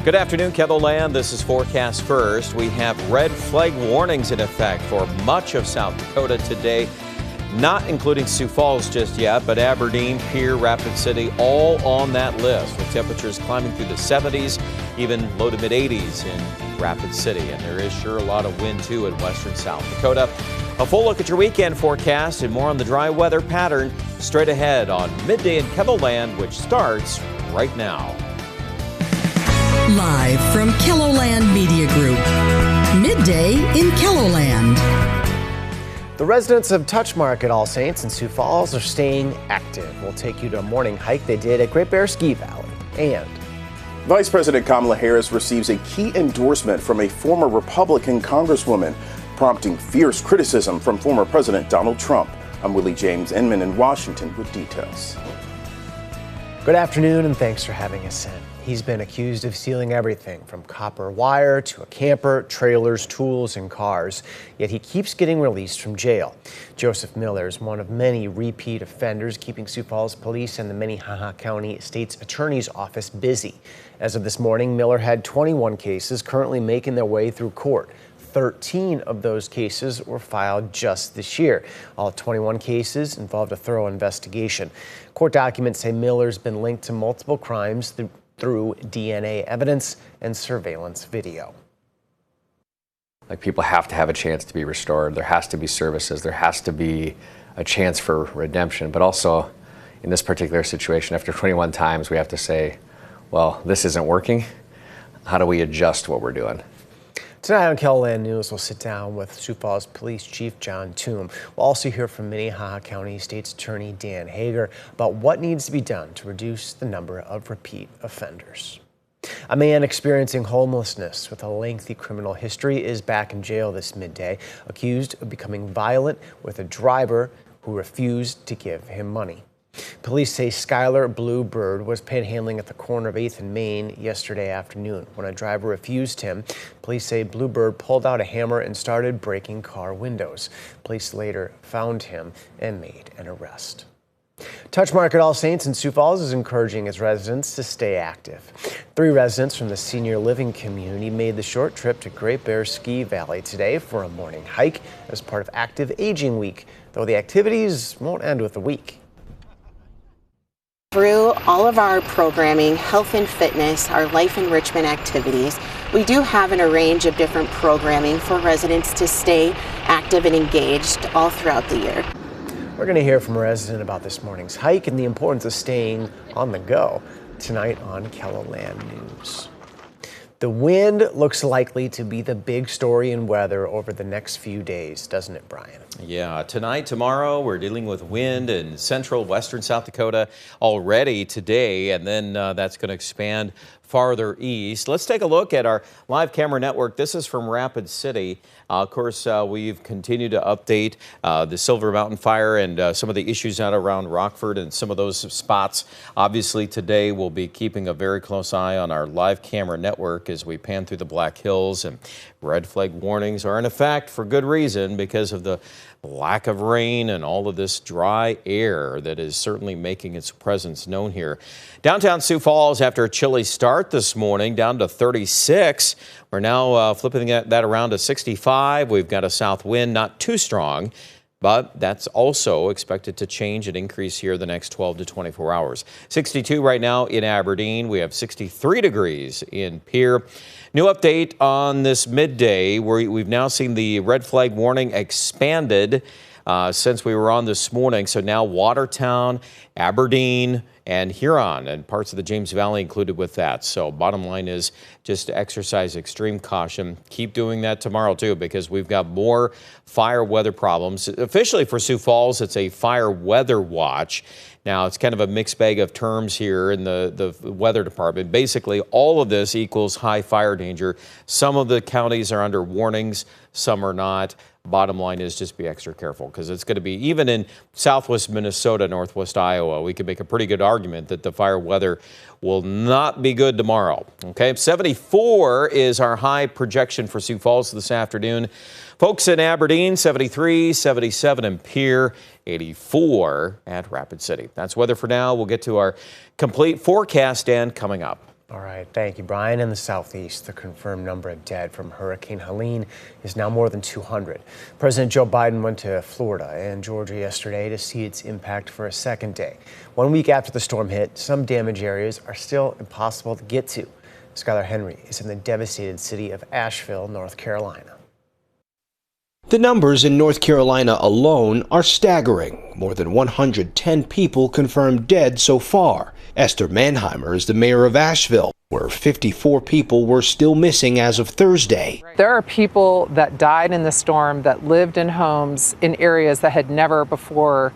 Good afternoon, KELOLAND. This is Forecast First. We have red flag warnings in effect for much of South Dakota today, not including Sioux Falls just yet, but Aberdeen, Pierre, Rapid City, all on that list, with temperatures climbing through the 70s, even low to mid 80s in Rapid City. And there is sure a lot of wind, too, in western South Dakota. A full look at your weekend forecast and more on the dry weather pattern straight ahead on Midday in KELOLAND, which starts right now. Live from KELOLAND Media Group, Midday in KELOLAND. The residents of Touchmark at All Saints and Sioux Falls are staying active. We'll take you to a morning hike they did at Great Bear Ski Valley. And Vice President Kamala Harris receives a key endorsement from a former Republican congresswoman, prompting fierce criticism from former President Donald Trump. I'm Willie James Inman in Washington with details. Good afternoon, and thanks for having us in. He's been accused of stealing everything from copper wire to a camper, trailers, tools, and cars. Yet he keeps getting released from jail. Joseph Miller is one of many repeat offenders, keeping Sioux Falls Police and the Minnehaha County State's Attorney's Office busy. As of this morning, Miller had 21 cases currently making their way through court. 13 of those cases were filed just this year. All 21 cases involved a thorough investigation. Court documents say Miller's been linked to multiple crimes through DNA evidence and surveillance video. Like, people have to have a chance to be restored. There has to be services. There has to be a chance for redemption. But also, in this particular situation, after 21 times, we have to say, well, this isn't working. How do we adjust what we're doing? Tonight on KELOLAND News, we'll sit down with Sioux Falls Police Chief John Toom. We'll also hear from Minnehaha County State's Attorney Dan Hager about what needs to be done to reduce the number of repeat offenders. A man experiencing homelessness with a lengthy criminal history is back in jail this midday, accused of becoming violent with a driver who refused to give him money. Police say Skylar Bluebird was panhandling at the corner of 8th and Main yesterday afternoon. When a driver refused him, police say Bluebird pulled out a hammer and started breaking car windows. Police later found him and made an arrest. Touchmark at All Saints in Sioux Falls is encouraging its residents to stay active. 3 residents from the senior living community made the short trip to Great Bear Ski Valley today for a morning hike as part of Active Aging Week, though the activities won't end with the week. Through all of our programming, health and fitness, our life enrichment activities, we do have a range of different programming for residents to stay active and engaged all throughout the year. We're going to hear from a resident about this morning's hike and the importance of staying on the go tonight on KELOLAND News. The wind looks likely to be the big story in weather over the next few days, doesn't it, Brian? Yeah, tonight, tomorrow, we're dealing with wind in central western South Dakota already today, and then that's going to expand farther east. Let's take a look at our live camera network. This is from Rapid City. Of course, we've continued to update the Silver Mountain fire and some of the issues out around Rockford and some of those spots. Obviously, today we'll be keeping a very close eye on our live camera network as we pan through the Black Hills, and red flag warnings are in effect for good reason because of the lack of rain and all of this dry air that is certainly making its presence known here. Downtown Sioux Falls, after a chilly start this morning, down to 36. We're now flipping that around to 65. We've got a south wind, not too strong, but that's also expected to change and increase here the next 12 to 24 hours. 62 right now in Aberdeen. We have 63 degrees in Pierre. New update on this midday, where we've now seen the red flag warning expanded since we were on this morning. So now Watertown, Aberdeen, and Huron, and parts of the James Valley included with that. So bottom line is just to exercise extreme caution. Keep doing that tomorrow too, because we've got more fire weather problems. Officially for Sioux Falls, it's a fire weather watch. Now, it's kind of a mixed bag of terms here in the weather department. Basically, all of this equals high fire danger. Some of the counties are under warnings, some are not. Bottom line is just be extra careful, because it's going to be, even in southwest Minnesota, northwest Iowa, we could make a pretty good argument that the fire weather will not be good tomorrow. Okay, 74 is our high projection for Sioux Falls this afternoon. Folks in Aberdeen, 73, 77 in Pierre, 84 at Rapid City. That's weather for now. We'll get to our complete forecast and coming up. All right, thank you, Brian. In the southeast, the confirmed number of dead from Hurricane Helene is now more than 200. President Joe Biden went to Florida and Georgia yesterday to see its impact for a second day. 1 week after the storm hit, some damaged areas are still impossible to get to. Skylar Henry is in the devastated city of Asheville, North Carolina. The numbers in North Carolina alone are staggering. More than 110 people confirmed dead so far. Esther Mannheimer is the mayor of Asheville, where 54 people were still missing as of Thursday. There are people that died in the storm that lived in homes in areas that had never before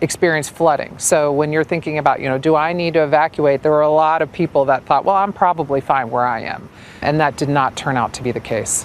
experienced flooding. So when you're thinking about, do I need to evacuate? There were a lot of people that thought, well, I'm probably fine where I am. And that did not turn out to be the case.